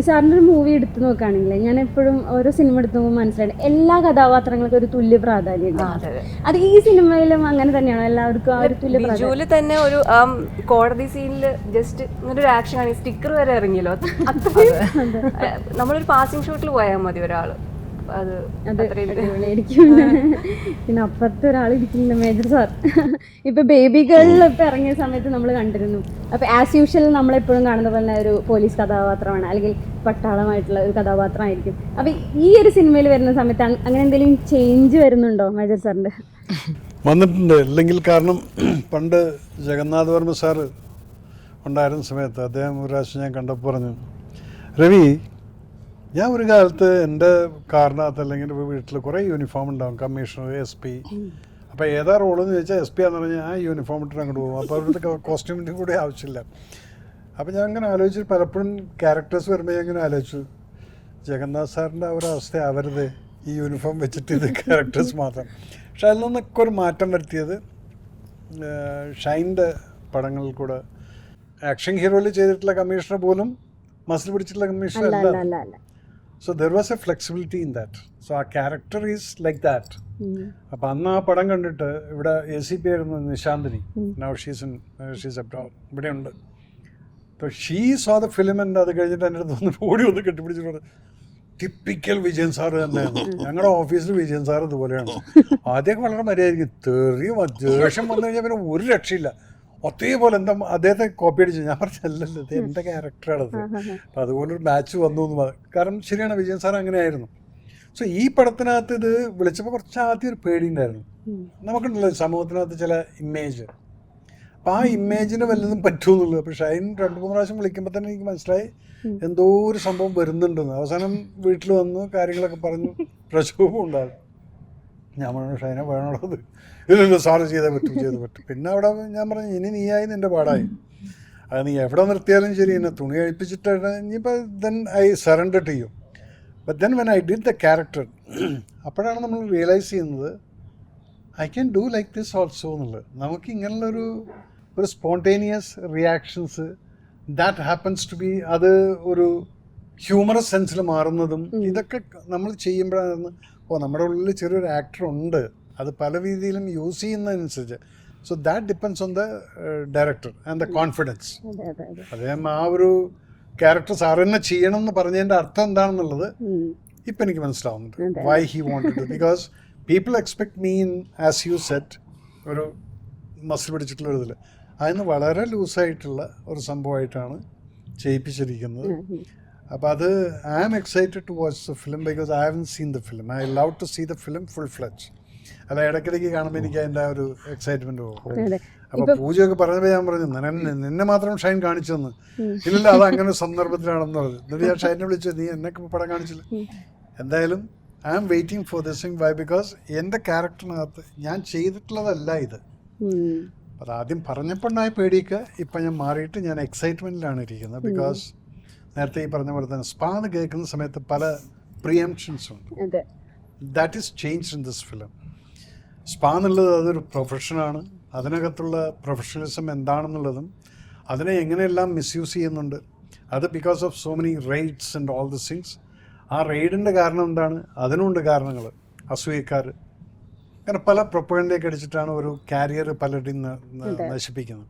സാറിൻ്റെ ഒരു മൂവി എടുത്തു നോക്കുകയാണെങ്കിൽ ഞാൻ എപ്പോഴും ഓരോ സിനിമ എടുത്തു നോക്കുമ്പോൾ മനസ്സിലായിട്ട് എല്ലാ കഥാപാത്രങ്ങൾക്കും ഒരു തുല്യ പ്രാധാന്യമുണ്ട്. അത് ഈ സിനിമയിലും അങ്ങനെ തന്നെയാണോ? എല്ലാവർക്കും ആ ഒരു തുല്യ ബിജുവിൽ തന്നെ ഒരു കോടതി സീനിൽ ജസ്റ്റ് ഇങ്ങനെ ഒരു ആക്ഷൻ ആണ്, സ്റ്റിക്കർ വരെ ഇറങ്ങിയല്ലോ. നമ്മളൊരു പാസിംഗ് ഷോട്ടിൽ പോയാൽ മതി ഒരാള്, അത് അടിപൊളിയായിരിക്കും. പിന്നെ അപ്പുറത്തെ ഒരാൾ ഇരിക്കുന്നുണ്ട്, മേജർ സാർ. ഇപ്പൊ ബേബി ഗേളിൽ ഇപ്പൊ ഇറങ്ങിയ സമയത്ത് നമ്മൾ കണ്ടിരുന്നു. അപ്പൊ ആസ് യൂഷ്വൽ നമ്മളെപ്പോഴും കാണുന്ന പോലെ ഒരു പോലീസ് കഥാപാത്രമാണ്, അല്ലെങ്കിൽ പട്ടാളമായിട്ടുള്ള ഒരു കഥാപാത്രമായിരിക്കും. അപ്പൊ ഈ ഒരു സിനിമയിൽ വരുന്ന സമയത്ത് അങ്ങനെ എന്തെങ്കിലും ചേഞ്ച് വരുന്നുണ്ടോ മേജർ സാറിന്റെ? വന്നിട്ടുണ്ട്. അല്ലെങ്കിൽ കാരണം പണ്ട് ജഗന്നാഥ് വർമ്മ സാറ് ഉണ്ടായിരുന്ന സമയത്ത് അദ്ദേഹം ഒരു പ്രാവശ്യം ഞാൻ കണ്ടപ്പോൾ പറഞ്ഞു, രവി, ഞാൻ ഒരു കാലത്ത് എൻ്റെ കാറിനകത്ത് അല്ലെങ്കിൽ വീട്ടിൽ കുറേ യൂണിഫോം ഉണ്ടാവും, കമ്മീഷണർ, SP. അപ്പോൾ ഏതാ റോളെന്ന് ചോദിച്ചാൽ SP ആണെന്ന് പറഞ്ഞാൽ ആ യൂണിഫോം ഇട്ടിട്ട് അങ്ങോട്ട് പോകും. അപ്പോൾ അവരുടെ കോസ്റ്റ്യൂമിൻ്റെ കൂടെ ആവശ്യമില്ല. അപ്പോൾ ഞാൻ അങ്ങനെ ആലോചിച്ചു, പലപ്പോഴും ക്യാരക്ടേഴ്സ് വരുമ്പോൾ ഞാൻ ഇങ്ങനെ ആലോചിച്ചു, ജഗന്നാഥ് സാറിൻ്റെ ഒരു അവസ്ഥ ആവരുത് ഈ യൂണിഫോം വെച്ചിട്ട് ഇത് ക്യാരക്ടേഴ്സ് മാത്രം. പക്ഷെ അതിൽ നിന്നൊക്കെ ഒരു മാറ്റം വരുത്തിയത് ഷൈൻ്റെ പടങ്ങളിൽ കൂടെ ആക്ഷൻ ഹീറോയിൽ ചെയ്തിട്ടുള്ള കമ്മീഷണർ പോലും മസിൽ പിടിച്ചിട്ടുള്ള കമ്മീഷണർ അല്ല. So there was a flexibility in that. So our character is like that. അപ്പോൾ അന്ന് ആ പടം കണ്ടിട്ട് ഇവിടെ ACP ആയിരുന്നു നിശാന്തിനി. Now she's abroad. ഇവിടെ ഉണ്ട്. So she saw the film and അത് കഴിഞ്ഞിട്ട് എൻ്റെ അടുത്ത് ഓടി വന്ന് കെട്ടിപ്പിടിച്ചിട്ടുണ്ട്. ടിപ്പിക്കൽ വിജയൻ സാറ് തന്നെയാണ്. ഞങ്ങളുടെ ഓഫീസിൽ വിജയൻ സാർ ഇതുപോലെയാണ്. ആദ്യമൊക്കെ വളരെ മര്യാദയ്ക്ക് തെറിയും ദേഷ്യം വന്നു കഴിഞ്ഞാൽ പിന്നെ ഒരു രക്ഷയില്ല. ഒത്തേപോലെ എന്താ അദ്ദേഹത്തെ കോപ്പി അടിച്ചു. ഞാൻ പറഞ്ഞല്ലല്ലോ, ഇത് എൻ്റെ ക്യാരക്ടറാണത്. അപ്പം അതുപോലൊരു മാച്ച് വന്നു എന്ന് പറഞ്ഞു. കാരണം ശരിയാണ്, വിജയൻ സാർ അങ്ങനെയായിരുന്നു. സോ ഈ പടത്തിനകത്ത് ഇത് വിളിച്ചപ്പോൾ കുറച്ച് ആദ്യം ഒരു പേടിയുണ്ടായിരുന്നു. നമുക്കുണ്ടല്ലോ സമൂഹത്തിനകത്ത് ചില ഇമേജ്, അപ്പം ആ ഇമേജിന് വല്ലതും പറ്റുമെന്നുള്ളൂ. അപ്പോൾ ഷൈൻ 2-3 പ്രാവശ്യം വിളിക്കുമ്പോൾ തന്നെ എനിക്ക് മനസ്സിലായി എന്തോ ഒരു സംഭവം വരുന്നുണ്ടെന്ന്. അവസാനം വീട്ടിൽ വന്നു കാര്യങ്ങളൊക്കെ പറഞ്ഞു, പ്രക്ഷോഭം ഉണ്ടാകും. ഞാൻ പറഞ്ഞു, ഷൈനെ വേണമുള്ളത് ഇല്ലല്ലോ, സാറ് ചെയ്തേ പറ്റും. പിന്നെ അവിടെ ഞാൻ പറഞ്ഞു, ഇനി നീയായി നിൻ്റെ പാടായി, അത് നീ എവിടെ നിർത്തിയാലും ശരി, എന്നെ തുണി കഴിപ്പിച്ചിട്ട് ഇനിയിപ്പോൾ then I surrender to you. But then when I did the character, അപ്പോഴാണ് നമ്മൾ റിയലൈസ് ചെയ്യുന്നത് I can do like this also എന്നുള്ളത്. നമുക്ക് ഇങ്ങനെയുള്ളൊരു spontaneous reactions that happens to be, അത് ഒരു ഹ്യൂമറസ് സെൻസിൽ മാറുന്നതും ഇതൊക്കെ നമ്മൾ ചെയ്യുമ്പോഴാണ് നമ്മുടെ ഉള്ളിൽ ചെറിയൊരു ആക്ടർ ഉണ്ട്, അത് പല രീതിയിലും യൂസ് ചെയ്യുന്നതനുസരിച്ച്. So that depends on the director and the confidence. അദ്ദേഹം ആ ഒരു ക്യാരക്ടർ സാർ തന്നെ ചെയ്യണം എന്ന് പറഞ്ഞതിൻ്റെ അർത്ഥം എന്താണെന്നുള്ളത് ഇപ്പം എനിക്ക് മനസ്സിലാവുന്നുണ്ട്. Why he wanted to, because people expect me in, as you set, ഒരു മസിൽ പിടിച്ചിട്ടുള്ള ഒരു ഇതിൽ അതിന് വളരെ ലൂസായിട്ടുള്ള ഒരു സംഭവമായിട്ടാണ് ചെയ്യിപ്പിച്ചിരിക്കുന്നത്. അപ്പോൾ അത് I am excited to watch the film because I haven't seen the film. I love to see the film full fledged. അല്ല, ഇടയ്ക്കിടയ്ക്ക് കാണുമ്പോൾ എനിക്ക് അതിൻ്റെ ആ ഒരു എക്സൈറ്റ്മെൻറ്റ് പോകും. അപ്പോൾ പൂജയൊക്കെ പറഞ്ഞപ്പോൾ ഞാൻ പറഞ്ഞു, നിന്നെ മാത്രം ഷൈൻ കാണിച്ചു തന്നു. ഇല്ലല്ലോ, അത് അങ്ങനെ ഒരു സന്ദർഭത്തിലാണെന്ന് പറഞ്ഞു. എന്നിട്ട് ഞാൻ ഷൈനെ വിളിച്ചു, നീ എന്നെ പടം കാണിച്ചില്ല. എന്തായാലും I am waiting for this thing. Why? Because എൻ്റെ ക്യാരക്ടറിനകത്ത് ഞാൻ ചെയ്തിട്ടുള്ളതല്ല ഇത്. അത് ആദ്യം പറഞ്ഞപ്പോൾ ഉണ്ടായ പേടിയൊക്കെ ഇപ്പം ഞാൻ മാറിയിട്ട് ഞാൻ എക്സൈറ്റ്മെൻറ്റിലാണ് ഇരിക്കുന്നത്. ബിക്കോസ് നേരത്തെ ഈ പറഞ്ഞ പോലെ തന്നെ സ്പാ എന്ന് കേൾക്കുന്ന സമയത്ത് പല പ്രിയംഷൻസ് ഉണ്ട്. That is change in this film. Spa എന്നുള്ളത് അതൊരു പ്രൊഫഷനാണ്. അതിനകത്തുള്ള പ്രൊഫഷണലിസം എന്താണെന്നുള്ളതും അതിനെ എങ്ങനെയെല്ലാം മിസ്യൂസ് ചെയ്യുന്നുണ്ട്, അത് because of so many റെയ്ഡ്സ് and all this things. ആ റെയ്ഡിൻ്റെ കാരണം എന്താണ്? അതിനുമുണ്ട് കാരണങ്ങൾ. അസൂയക്കാർ അങ്ങനെ പല പ്രൊപ്പഗൻഡയൊക്കെ അടിച്ചിട്ടാണ് ഒരു കാരിയർ പലരുടെയും നശിപ്പിക്കുന്നത്.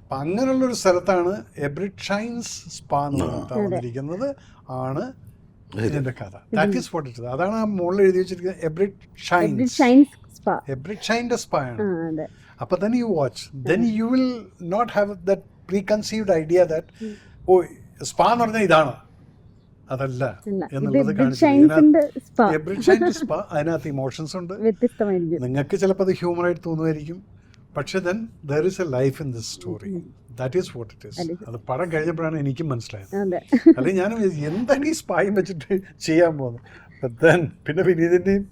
അപ്പം അങ്ങനെയുള്ളൊരു സ്ഥലത്താണ് എബ്രിഡ് ഷൈൻസ് സ്പാ എന്ന് പറഞ്ഞിരിക്കുന്നത് ആണ് ഇതിൻ്റെ കഥ. That is what it. അതാണ് ആ മുകളിൽ എഴുതി വെച്ചിരിക്കുന്നത്, എബ്രിഡ് ഷൈൻ്റെ സ്പാ ആണ്. അപ്പോൾ then you watch, then you will not have that preconceived idea that ഓ സ്പാ എന്ന് പറഞ്ഞാൽ ഇതാണ്, അതല്ല എന്നുള്ളത് കാണിച്ചിട്ടുണ്ട്. എബ്രിഡ് ഷൈൻ്റെ സ്പാ, അതിനകത്ത് ഇമോഷൻസ് ഉണ്ട്. നിങ്ങൾക്ക് ചിലപ്പോൾ അത് ഹ്യൂമറായിട്ട് തോന്നുമായിരിക്കും, പക്ഷേ then there is a life in this story. That is what it is. അത് പടം കഴിഞ്ഞപ്പോഴാണ് എനിക്കും മനസ്സിലായത്. അല്ലെങ്കിൽ ഞാൻ എന്താണ് ഈ സ്പായും വെച്ചിട്ട് ചെയ്യാൻ പോകുന്നത്. പിന്നെ വിനീതിൻ്റെയും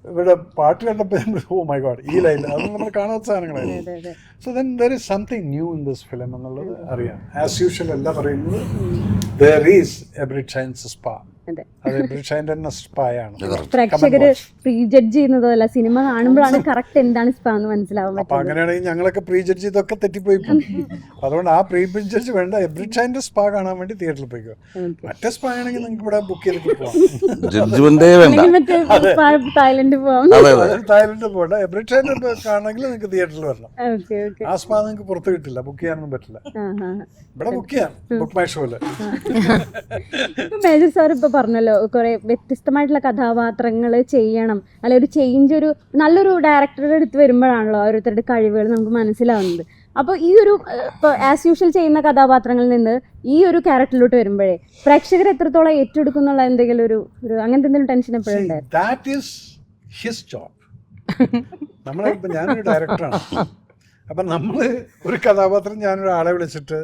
ഇവിടെ പാട്ട് കണ്ടപ്പോൾ ഓ മൈ ഗോഡ്, ഈ ലൈൻ അത് നമ്മൾ കാണാത്ത സാധനങ്ങളായിരുന്നു. So then there is something new in this film എന്നുള്ളത് അറിയാം. ആസ് യൂഷ്വൽ അല്ല പറയുന്നത്, there is Abrid Shine's spa. അതെ. അത് എബ്രി ഷൈൻ്റെ തന്നെ സ്പായാണ്. പ്രേക്ഷകര് പ്രീ ജഡ്ജ് ചെയ്യുന്നതല്ല, സിനിമ കാണുമ്പോഴാണ് കറക്റ്റ് എന്താണ് സ്പാ എന്ന് മനസ്സിലാവാൻ അപ്പൊ പറ്റുന്നത്. അങ്ങനെയാണെങ്കിൽ ഞങ്ങളൊക്കെ പ്രീ ജഡ്ജ് ചെയ്തൊക്കെ തെറ്റിപ്പോയി പോകും. അതുകൊണ്ട് ആ പ്രീ ജഡ്ജ് വേണ്ട, എബ്രി ഷൈൻ്റെ സ്പാ കാണാൻ വേണ്ടി തിയേറ്ററിൽ പോയിക്കോ. മറ്റേ സ്പാ ആണെങ്കിൽ നിങ്ങൾക്ക് ഇവിടെ ബുക്ക് ചെയ്തിട്ട് പോവാം. ജഡ്ജ്മെന്റേ വേണ്ട. അല്ലെങ്കിൽ മറ്റേ തായ്ലൻഡ് പോവാം. തായ്ലൻഡ് പോകണ്ട, എബ്രി ഷൈൻ്റെ കാണണമെങ്കിൽ നിങ്ങൾക്ക് തിയേറ്ററിൽ വരണം. Okay okay. ആ സ്പാ നിങ്ങൾക്ക് പുറത്ത് കിട്ടില്ല, ബുക്ക് ചെയ്യാനൊന്നും പറ്റില്ല. ഇവിടെ ബുക്ക് ചെയ്യാം, ബുക്ക് മൈ ഷോയില്. ഇപ്പൊ മേജർ സാർ ഇപ്പൊ പറഞ്ഞല്ലോ കുറെ വ്യത്യസ്തമായിട്ടുള്ള കഥാപാത്രങ്ങൾ ചെയ്യണം, അല്ലെ ഒരു ചേഞ്ച്, ഒരു നല്ലൊരു ഡയറക്ടറുടെ അടുത്ത് വരുമ്പോഴാണല്ലോ ഓരോരുത്തരുടെ കഴിവുകൾ നമുക്ക് മനസ്സിലാവുന്നത്. അപ്പോൾ ഈ ഒരു ഇപ്പോൾ ആസ് യൂഷ്വൽ ചെയ്യുന്ന കഥാപാത്രങ്ങളിൽ നിന്ന് ഈ ഒരു ക്യാരക്ടറിലോട്ട് വരുമ്പോഴേ പ്രേക്ഷകർ എത്രത്തോളം ഏറ്റെടുക്കും എന്നുള്ള എന്തെങ്കിലും ഒരു അങ്ങനത്തെ എന്തെങ്കിലും ടെൻഷൻ എപ്പോഴും ഉണ്ടായിരുന്നു? That is his job. നമ്മളിപ്പോൾ ഞാനൊരു ഡയറക്ടറാണ്. അപ്പം നമ്മൾ ഒരു കഥാപാത്രം ഞാനൊരാളെ വിളിച്ചിട്ട്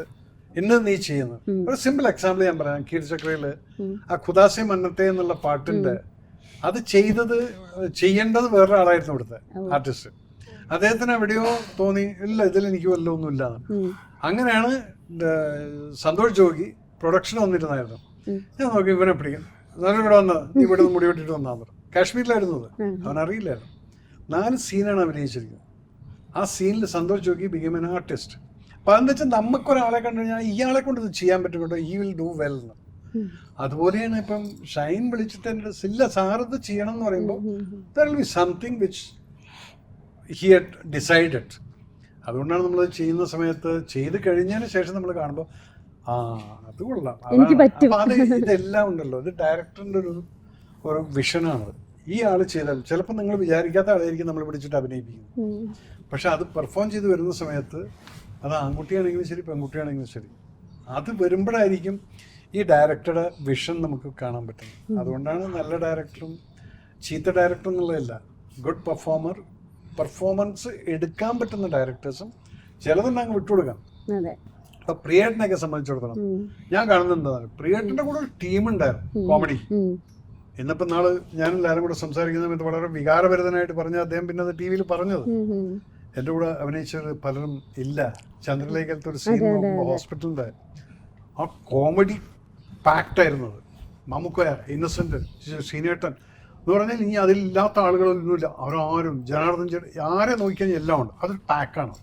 ഇന്ന് നീ ചെയ്യുന്നു. ഒരു സിമ്പിൾ എക്സാമ്പിൾ ഞാൻ പറയാം. കീർച്ചക്രയിൽ ആ ഖുദാസെ മന്നത്തെ എന്നുള്ള പാട്ടിൻ്റെ അത് ചെയ്യേണ്ടത് വേറൊരാളായിരുന്നു ഇവിടുത്തെ ആർട്ടിസ്റ്റ്. അദ്ദേഹത്തിന് എവിടെയോ തോന്നി ഇല്ല ഇതിൽ എനിക്ക് വല്ലതും ഒന്നുമില്ല. അങ്ങനെയാണ് സന്തോഷ് ജോഗി പ്രൊഡക്ഷൻ വന്നിരുന്നായിരുന്നു. ഞാൻ നോക്കി ഇവനെ പിടിക്കും, എന്നാലും ഇവിടെ വന്ന് നീ ഇവിടെ നിന്ന് മുടി വെട്ടിട്ട് വന്നാന്ന്. കാശ്മീരിലായിരുന്നത്, അവൻ അറിയില്ലായിരുന്നു. 4 സീനാണ് അഭിനയിച്ചിരിക്കുന്നത്. ആ സീനിൽ Santhosh Jogi become an artist. അപ്പം അതെന്ന് വെച്ചാൽ നമുക്കൊരാളെ കണ്ടു കഴിഞ്ഞാൽ ഇയാളെ കൊണ്ട് ഇത് ചെയ്യാൻ പറ്റുന്നുണ്ടോ, ഈ വിൽ ഡു വെൽ എന്ന്. അതുപോലെയാണ് ഇപ്പം ഷൈൻ വിളിച്ചിട്ട് എൻ്റെ ഇല്ല സാർ ഇത് ചെയ്യണം എന്ന് പറയുമ്പോൾ there will be something which he had decided. അതുകൊണ്ടാണ് നമ്മളത് ചെയ്യുന്ന സമയത്ത് ചെയ്ത് കഴിഞ്ഞതിന് ശേഷം നമ്മൾ കാണുമ്പോൾ അത് കൊള്ളാം. അപ്പം അത് ഇതെല്ലാം ഉണ്ടല്ലോ, ഇത് ഡയറക്ടറിൻ്റെ ഒരു വിഷനാണ്. ഈ ആൾ ചെയ്താൽ ചിലപ്പോൾ നിങ്ങൾ വിചാരിക്കാത്ത ആളായിരിക്കും നമ്മൾ പിടിച്ചിട്ട് അഭിനയിപ്പിക്കുന്നത്. പക്ഷെ അത് പെർഫോം ചെയ്ത് വരുന്ന സമയത്ത് അത് ആൺകുട്ടിയാണെങ്കിലും ശരി പെൺകുട്ടിയാണെങ്കിലും ശരി അത് വരുമ്പോഴായിരിക്കും ഈ ഡയറക്ടറുടെ വിഷൻ നമുക്ക് കാണാൻ പറ്റുന്നത്. അതുകൊണ്ടാണ് നല്ല ഡയറക്ടറും ചീത്ത ഡയറക്ടറും എന്നുള്ളതല്ല, ഗുഡ് പെർഫോമൻസ് എടുക്കാൻ പറ്റുന്ന ഡയറക്ടേഴ്സും ചിലതുണ്ടെങ്കിൽ വിട്ടുകൊടുക്കാം. അപ്പോൾ പ്രിയേട്ടനെയൊക്കെ സംബന്ധിച്ചിടത്തോളം ഞാൻ കാണുന്നത് എന്താണ്, പ്രിയേട്ടൻ്റെ കൂടെ ഒരു ടീമുണ്ടായിരുന്നു കോമഡി. ഇന്നിപ്പോൾ നാള് ഞാനും എല്ലാവരും കൂടെ സംസാരിക്കുന്ന സമയത്ത് വളരെ വികാരഭരിതനായിട്ട് പറഞ്ഞ അദ്ദേഹം പിന്നെ അത് ടി വിയിൽ പറഞ്ഞത്, എൻ്റെ കൂടെ അഭിനയിച്ചവർ പലരും ഇല്ല. ചന്ദ്രലേഖലത്തെ ഒരു സീൻ ഹോസ്പിറ്റലിൻ്റെ ആ കോമഡി പാക്റ്റായിരുന്നത്. മമ്മൂക്കോയ, ഇന്നസെൻ്റ്, ശ്രീനേട്ടൻ എന്ന് പറഞ്ഞാൽ ഇനി അതിലില്ലാത്ത ആളുകളൊന്നുമില്ല. അവരാരും ജനാർദ്ദൻ ചേട്ടൻ ആരെ നോക്കിക്കഴിഞ്ഞാൽ എല്ലാം ഉണ്ട്. അതൊരു പാക്കാണ്.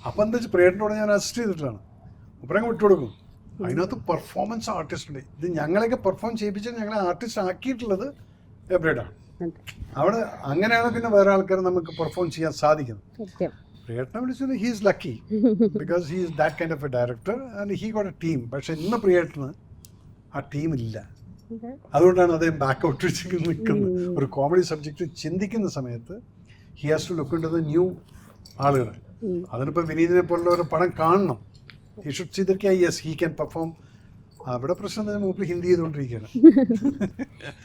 അപ്പം എന്താ വെച്ചാൽ പ്രിയേട്ടനോട് ഞാൻ അസിസ്റ്റ് ചെയ്തിട്ടാണ് അപ്പുറം വിട്ടുകൊടുക്കും. അതിനകത്ത് പെർഫോമൻസ് ആർട്ടിസ്റ്റ് ഉണ്ട്. ഇത് ഞങ്ങളെയൊക്കെ പെർഫോം ചെയ്യിപ്പിച്ചാൽ ഞങ്ങളെ ആർട്ടിസ്റ്റ് ആക്കിയിട്ടുള്ളത് എബ്രൈഡാണ്. അവിടെ അങ്ങനെയാണ് പിന്നെ വേറെ ആൾക്കാർ നമുക്ക് പെർഫോം ചെയ്യാൻ സാധിക്കുന്നത്. പ്രിയേട്ടനെ വിളിച്ചത് he is lucky because he is that kind of A director and he got A team. പക്ഷെ ഇന്ന് പ്രിയേട്ടന് ആ ടീമില്ല. അതുകൊണ്ടാണ് അദ്ദേഹം ബാക്കൗട്ട് വെച്ച് നിൽക്കുന്നത്. ഒരു കോമഡി സബ്ജക്റ്റ് ചിന്തിക്കുന്ന സമയത്ത് he has to look into the new ആളുകൾ. അതിനിപ്പോൾ വിനീതിനെ പോലുള്ള ഒരു പടം കാണണം. He should see that yes he can perform. അവിടെ പ്രശ്നം മൂപ്പര് ഹിന്ദി ചെയ്തുകൊണ്ടിരിക്കുകയാണ്.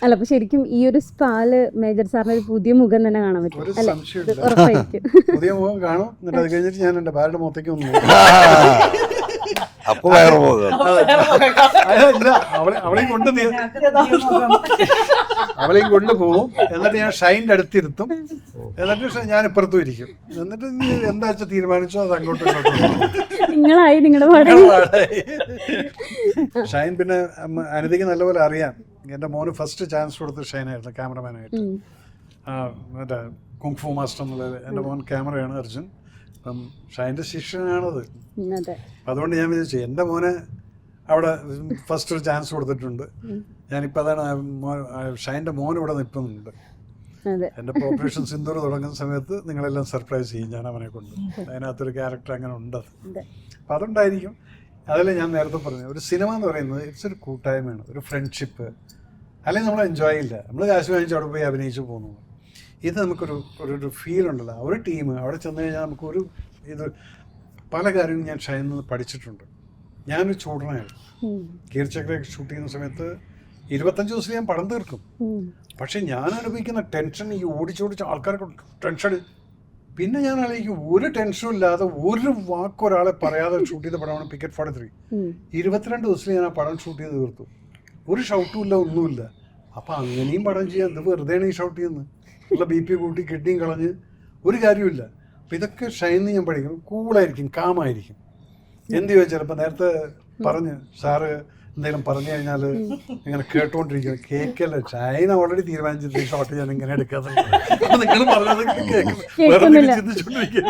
അല്ല അപ്പൊ ശരിക്കും ഈ ഒരു സ്പാല് മേജർ സാറിന് ഒരു പുതിയ മുഖം തന്നെ കാണാൻ പറ്റും. ഒരു സംശയമില്ല, പുതിയ മുഖം കാണും. എന്നിട്ട് അത് കഴിഞ്ഞിട്ട് ഞാൻ എൻ്റെ ഭാര്യയുടെ മുഖത്തേക്ക് ഒന്ന് അപ്പൊ വേറെ പോകാം. അവളെയും കൊണ്ടുപോകും. എന്നിട്ട് ഞാൻ ഷൈൻ്റെ അടുത്തിരുത്തും. എന്നിട്ട് ഞാൻ ഇപ്പുറത്തും ഇരിക്കും. എന്നിട്ട് നീ എന്താ വെച്ചാൽ തീരുമാനിച്ചോ അത് അങ്ങോട്ടും നിങ്ങളായി നിങ്ങളുടെ ഷൈൻ. പിന്നെ അനിതയ്ക്ക് നല്ലപോലെ അറിയാം. എൻ്റെ മോന് ഫസ്റ്റ് ചാൻസ് കൊടുത്ത് ഷൈനായിരുന്നു ക്യാമറമാനായിട്ട്. മറ്റേ കുങ്ഫു മാസ്റ്റർ എന്നുള്ളത് എൻ്റെ മോൻ ക്യാമറയാണ് അർജുൻ. അപ്പം ഷൈൻ്റെ ശിഷ്യനാണത്. അതുകൊണ്ട് ഞാൻ വിചാരിച്ചു എൻ്റെ മോനെ അവിടെ ഫസ്റ്റ് ഒരു ചാൻസ് കൊടുത്തിട്ടുണ്ട്. ഞാനിപ്പോൾ അതാണ് ഷൈൻ്റെ മോൻ ഇവിടെ നിൽക്കുന്നുണ്ട്. എൻ്റെ ഓപ്പറേഷൻ സിന്ദൂർ തുടങ്ങുന്ന സമയത്ത് നിങ്ങളെല്ലാം സർപ്രൈസ് ചെയ്യും ഞാൻ അവനെ കൊണ്ട്. അതിനകത്തൊരു ക്യാരക്ടർ അങ്ങനെ ഉണ്ട്. അപ്പം അതുണ്ടായിരിക്കും. അതല്ലേ ഞാൻ നേരത്തെ പറഞ്ഞു, ഒരു സിനിമ എന്ന് പറയുന്നത് ഇറ്റ്സ് ഒരു കൂട്ടായ്മയാണ്, ഒരു ഫ്രണ്ട്ഷിപ്പ്. അല്ലെങ്കിൽ നമ്മൾ എൻജോയ് ചെയ്യില്ല. നമ്മൾ കാശ് വാങ്ങിച്ച് അവിടെ പോയി അഭിനയിച്ച് പോകുന്നു. ഇത് നമുക്കൊരു ഫീൽ ഉണ്ടല്ലോ, ഒരു ടീം അവിടെ ചെന്ന് കഴിഞ്ഞാൽ നമുക്കൊരു ഇത് പല കാര്യങ്ങളും ഞാൻ ഷൈനിൽ നിന്ന് പഠിച്ചിട്ടുണ്ട്. ഞാനൊരു ചൂടനായിരുന്നു. കീർച്ചക്രയൊക്കെ ഷൂട്ട് ചെയ്യുന്ന സമയത്ത് 25 ദിവസം ഞാൻ പടം തീർക്കും. പക്ഷെ ഞാൻ അനുഭവിക്കുന്ന ടെൻഷൻ, ഈ ഓടിച്ചോടിച്ച ആൾക്കാർക്ക് ടെൻഷൻ. പിന്നെ ഞാൻ ആലോചിക്കും, ഒരു ടെൻഷനും ഇല്ലാതെ ഒരു വാക്കൊരാളെ പറയാതെ ഷൂട്ട് ചെയ്ത പടമാണ് പിക്കറ്റ് 43. 22 ദിവസത്തിൽ ഞാൻ ആ പടം ഷൂട്ട് ചെയ്ത് തീർത്തു. ഒരു ഷൗട്ടും ഇല്ല, ഒന്നുമില്ല. അപ്പം അങ്ങനെയും പടം ചെയ്യാൻ ഇത് വെറുതെയാണ് ഈ ഷൗട്ട് ചെയ്യുന്നത്. ഉള്ള BP കൂട്ടി കിഡ്നിയും കളഞ്ഞ് ഒരു കാര്യമില്ല. അപ്പം ഇതൊക്കെ ഷൈനിൽ ഞാൻ പഠിക്കും. കൂളായിരിക്കും, കാമായിരിക്കും. എന്ത് ചോദിച്ചാൽ ഇപ്പം നേരത്തെ പറഞ്ഞ് സാറ് എന്തെങ്കിലും പറഞ്ഞു കഴിഞ്ഞാൽ ഇങ്ങനെ കേട്ടോണ്ടിരിക്കുന്നത് കേൾക്കല്ല. ചൈന ഓൾറെഡി തീരുമാനിച്ചിട്ട് ഷോട്ട് ഞാൻ ഇങ്ങനെ എടുക്കാതെ നിങ്ങൾ പറഞ്ഞത് കേൾക്കുന്നു വേറെ ചിന്തിച്ചോണ്ടിരിക്കും.